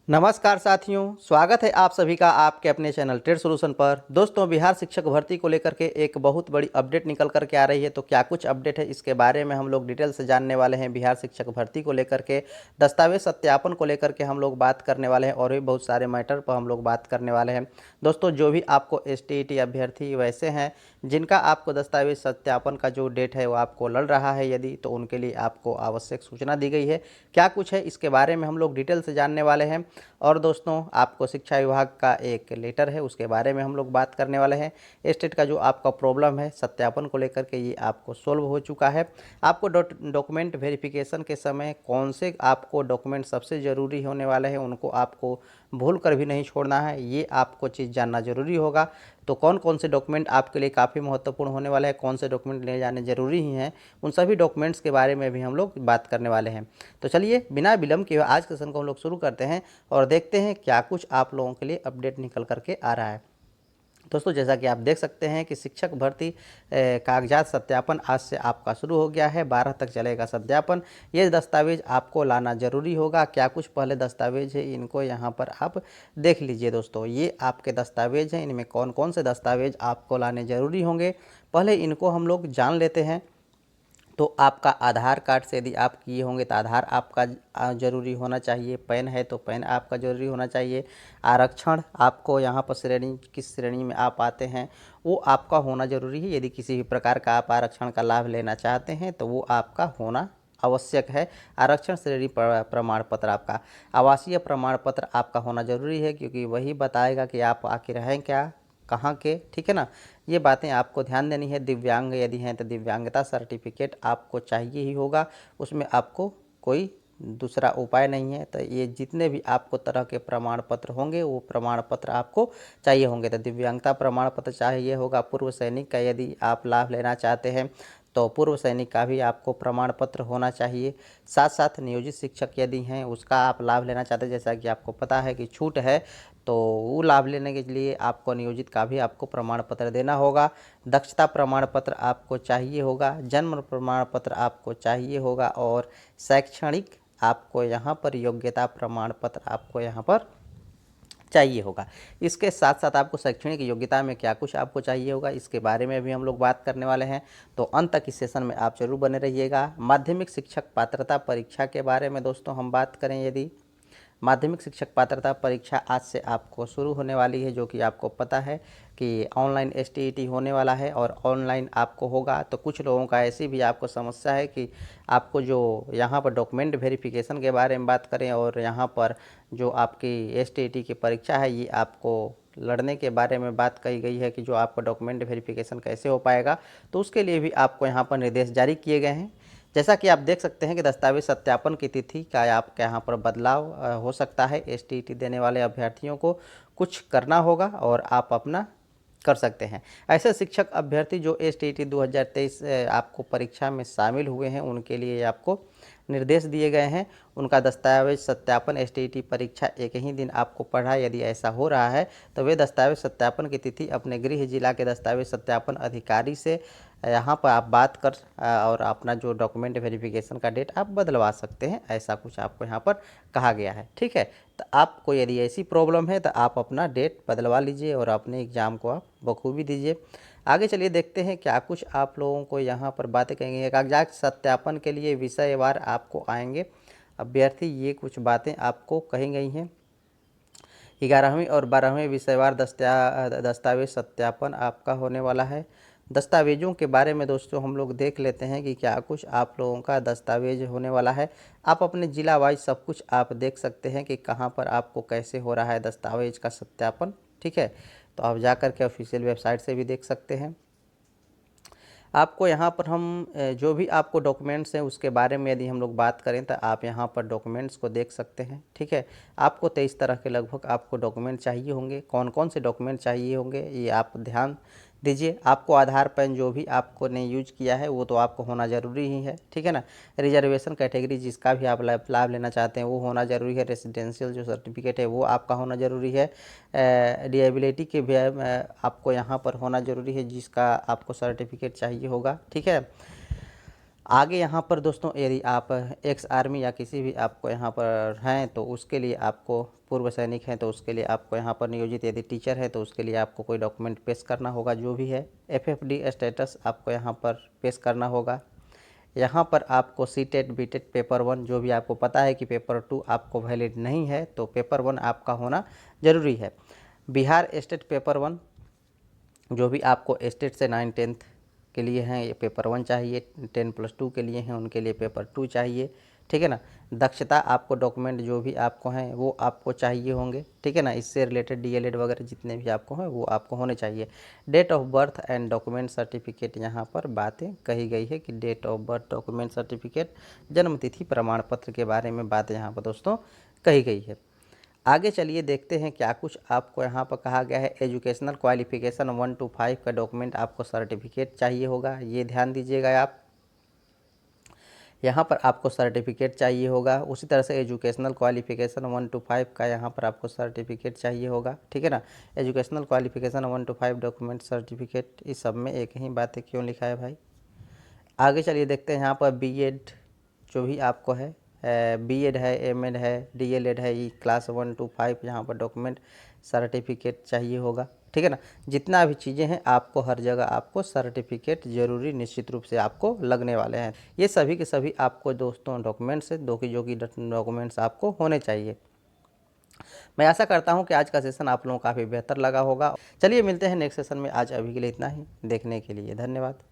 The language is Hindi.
नमस्कार साथियों, स्वागत है आप सभी का आपके अपने चैनल ट्रेड सॉल्यूशन पर। दोस्तों, बिहार शिक्षक भर्ती को लेकर के एक बहुत बड़ी अपडेट निकल कर के आ रही है। तो क्या कुछ अपडेट है, इसके बारे में हम लोग डिटेल से जानने वाले हैं। बिहार शिक्षक भर्ती को लेकर के, दस्तावेज सत्यापन को लेकर के हम लोग बात करने वाले हैं और भी बहुत सारे मैटर पर हम लोग बात करने वाले हैं। दोस्तों, जो भी आपको STET अभ्यर्थी वैसे हैं जिनका आपको दस्तावेज सत्यापन का जो डेट है वो आपको लड़ रहा है यदि, तो उनके लिए आपको आवश्यक सूचना दी गई है। क्या कुछ है, इसके बारे में हम लोग डिटेल से जानने वाले हैं। और दोस्तों, आपको शिक्षा विभाग का एक लेटर है, उसके बारे में हम लोग बात करने वाले हैं। स्टेट का जो आपका प्रॉब्लम है सत्यापन को लेकर के, ये आपको सोल्व हो चुका है। आपको डॉक्यूमेंट वेरिफिकेशन के समय कौन से आपको डॉक्यूमेंट सबसे ज़रूरी होने वाले हैं, उनको आपको भूल कर भी नहीं छोड़ना है, ये आपको चीज़ जानना ज़रूरी होगा। तो कौन कौन से डॉक्यूमेंट आपके लिए काफ़ी महत्वपूर्ण होने वाले हैं, कौन से डॉक्यूमेंट ले जाने ज़रूरी ही हैं, उन सभी डॉक्यूमेंट्स के बारे में भी हम लोग बात करने वाले हैं। तो चलिए बिना विलम्ब किए आज के सेशन को हम लोग शुरू करते हैं और देखते हैं क्या कुछ आप लोगों के लिए अपडेट निकल करके आ रहा है। दोस्तों, जैसा कि आप देख सकते हैं कि शिक्षक भर्ती कागजात सत्यापन आज से आपका शुरू हो गया है। 12 तक चलेगा सत्यापन। ये दस्तावेज आपको लाना ज़रूरी होगा। क्या कुछ पहले दस्तावेज है, इनको यहाँ पर आप देख लीजिए। दोस्तों, ये आपके दस्तावेज हैं, इनमें कौन कौन से दस्तावेज आपको लाने ज़रूरी होंगे, पहले इनको हम लोग जान लेते हैं। तो आपका आधार कार्ड से यदि आप किए होंगे तो आधार आपका ज़रूरी होना चाहिए। पैन है तो पैन आपका ज़रूरी होना चाहिए। आरक्षण आपको यहाँ पर श्रेणी, किस श्रेणी में आप आते हैं वो आपका होना ज़रूरी है। यदि किसी भी प्रकार का आप आरक्षण का लाभ लेना चाहते हैं तो वो आपका होना आवश्यक है। आरक्षण श्रेणी प्रमाण पत्र आपका, आवासीय प्रमाण पत्र आपका होना ज़रूरी है, क्योंकि वही बताएगा कि आप आखिर हैं क्या, कहाँ के, ठीक है ना। ये बातें आपको ध्यान देनी है। दिव्यांग यदि हैं तो दिव्यांगता सर्टिफिकेट आपको चाहिए ही होगा, उसमें आपको कोई दूसरा उपाय नहीं है। तो ये जितने भी आपको तरह के प्रमाण पत्र होंगे वो प्रमाण पत्र आपको चाहिए होंगे। तो दिव्यांगता प्रमाण पत्र चाहिए होगा। पूर्व सैनिक का यदि आप लाभ लेना चाहते हैं तो पूर्व सैनिक का भी आपको प्रमाण पत्र होना चाहिए। साथ साथ नियोजित शिक्षक यदि हैं उसका आप लाभ लेना चाहते हैं, जैसा कि आपको पता है कि छूट है, तो वो लाभ लेने के लिए आपको नियोजित का भी आपको प्रमाण पत्र देना होगा। दक्षता प्रमाण पत्र आपको चाहिए होगा। जन्म प्रमाण पत्र आपको चाहिए होगा और शैक्षणिक आपको यहाँ पर योग्यता प्रमाण पत्र आपको यहाँ पर चाहिए होगा। इसके साथ साथ आपको शैक्षणिक योग्यता में क्या कुछ आपको चाहिए होगा, इसके बारे में भी हम लोग बात करने वाले हैं। तो अंत तक इस सेशन में आप जरूर बने रहिएगा। माध्यमिक शिक्षक पात्रता परीक्षा के बारे में दोस्तों हम बात करें, यदि माध्यमिक शिक्षक पात्रता परीक्षा आज से आपको शुरू होने वाली है, जो कि आपको पता है कि ऑनलाइन STET होने वाला है और ऑनलाइन आपको होगा। तो कुछ लोगों का ऐसी भी आपको समस्या है कि आपको जो यहाँ पर डॉक्यूमेंट वेरिफिकेशन के बारे में बात करें और यहाँ पर जो आपकी STET की परीक्षा है ये आपको लड़ने के बारे में बात कही गई है कि जो आपका डॉक्यूमेंट वेरिफिकेशन कैसे हो पाएगा, तो उसके लिए भी आपको यहाँ पर निर्देश जारी किए गए हैं। जैसा कि आप देख सकते हैं कि दस्तावेज सत्यापन की तिथि का आपके यहाँ पर बदलाव हो सकता है। STET देने वाले अभ्यर्थियों को कुछ करना होगा और आप अपना कर सकते हैं। ऐसे शिक्षक अभ्यर्थी जो STET 2023 आपको परीक्षा में शामिल हुए हैं उनके लिए आपको निर्देश दिए गए हैं। उनका दस्तावेज सत्यापन STET परीक्षा एक ही दिन आपको पढ़ा, यदि ऐसा हो रहा है तो वे दस्तावेज सत्यापन की तिथि अपने गृह जिला के दस्तावेज सत्यापन अधिकारी से यहाँ पर आप बात कर और अपना जो डॉक्यूमेंट वेरिफिकेशन का डेट आप बदलवा सकते हैं। ऐसा कुछ आपको यहाँ पर कहा गया है, ठीक है। तो आपको यदि ऐसी प्रॉब्लम है तो आप अपना डेट बदलवा लीजिए और अपने एग्ज़ाम को आप बखूबी दीजिए। आगे चलिए देखते हैं क्या कुछ आप लोगों को यहाँ पर बातें कहेंगे। कागजात सत्यापन के लिए विषयवार आपको आएंगे अभ्यर्थी, ये कुछ बातें आपको कही गई हैं। 11वीं और 12वीं विषयवार दस्तावेज सत्यापन आपका होने वाला है। दस्तावेज़ों के बारे में दोस्तों हम लोग देख लेते हैं कि क्या कुछ आप लोगों का दस्तावेज होने वाला है। आप अपने ज़िला वाइज सब कुछ आप देख सकते हैं कि कहाँ पर आपको कैसे हो रहा है दस्तावेज का सत्यापन, ठीक है। तो आप जा कर के ऑफिशियल वेबसाइट से भी देख सकते हैं। आपको यहाँ पर हम जो भी आपको डॉक्यूमेंट्स हैं उसके बारे में यदि हम लोग बात करें तो आप यहाँ पर डॉक्यूमेंट्स को देख सकते हैं, ठीक है। आपको 23 तरह के लगभग आपको डॉक्यूमेंट चाहिए होंगे। कौन कौन से डॉक्यूमेंट चाहिए होंगे ये आप ध्यान दीजिए। आपको आधार पैन जो भी आपको ने यूज किया है वो तो आपको होना ज़रूरी ही है, ठीक है ना। रिजर्वेशन कैटेगरी जिसका भी आप लाभ लेना चाहते हैं वो होना ज़रूरी है। रेसिडेंशियल जो सर्टिफिकेट है वो आपका होना ज़रूरी है। डिएबिलिटी के भी आपको यहाँ पर होना ज़रूरी है, जिसका आपको सर्टिफिकेट चाहिए होगा, ठीक है। आगे यहाँ पर दोस्तों यदि आप एक्स आर्मी या किसी भी आपको यहाँ पर हैं तो उसके लिए आपको, पूर्व सैनिक हैं तो उसके लिए आपको यहाँ पर नियोजित, यदि टीचर है तो उसके लिए आपको कोई डॉक्यूमेंट पेश करना होगा जो भी है। एफएफडी स्टेटस आपको यहाँ पर पेश करना होगा। यहाँ पर आपको सीटेट बीटेट पेपर 1 जो भी आपको पता है कि पेपर 2 आपको वैलिड नहीं है तो पेपर 1 आपका होना ज़रूरी है। बिहार स्टेट पेपर 1 जो भी आपको स्टेट से 9-10 के लिए हैं ये पेपर 1 चाहिए, 10+2 के लिए हैं उनके लिए पेपर 2 चाहिए, ठीक है ना। दक्षता आपको डॉक्यूमेंट जो भी आपको हैं वो आपको चाहिए होंगे, ठीक है ना। इससे रिलेटेड डीएलएड वगैरह जितने भी आपको हैं वो आपको होने चाहिए। Date of birth and document certificate, यहाँ पर बातें कही गई है कि date of birth, document certificate, जन्म तिथि प्रमाण पत्र के बारे में बात यहाँ पर दोस्तों कही गई है। आगे चलिए देखते हैं क्या कुछ आपको यहाँ पर कहा गया है। एजुकेशनल क्वालिफिकेशन 1 to 5 का डॉक्यूमेंट आपको सर्टिफिकेट चाहिए होगा, ये ध्यान दीजिएगा आप। यहाँ पर आपको सर्टिफिकेट चाहिए होगा। उसी तरह से एजुकेशनल क्वालिफिकेशन 1 to 5 का यहाँ पर आपको सर्टिफिकेट चाहिए होगा, ठीक है ना। Educational qualification 1 to 5 document certificate, इस सब में एक ही बात है, क्यों लिखा है भाई। आगे चलिए देखते हैं यहाँ पर बीएड जो भी आपको है, बीएड है, एमएड है, डीएलएड है, ये क्लास 1 to 5 यहाँ पर डॉक्यूमेंट सर्टिफिकेट चाहिए होगा, ठीक है ना। जितना भी चीज़ें हैं आपको हर जगह आपको सर्टिफिकेट ज़रूरी निश्चित रूप से आपको लगने वाले हैं। ये सभी के सभी आपको दोस्तों डॉक्यूमेंट्स है, जो कि डॉक्यूमेंट्स आपको होने चाहिए। मैं आशा करता हूँ कि आज का सेशन आप लोगों को काफ़ी बेहतर लगा होगा। चलिए मिलते हैं नेक्स्ट सेशन में, आज अभी के लिए इतना ही। देखने के लिए धन्यवाद।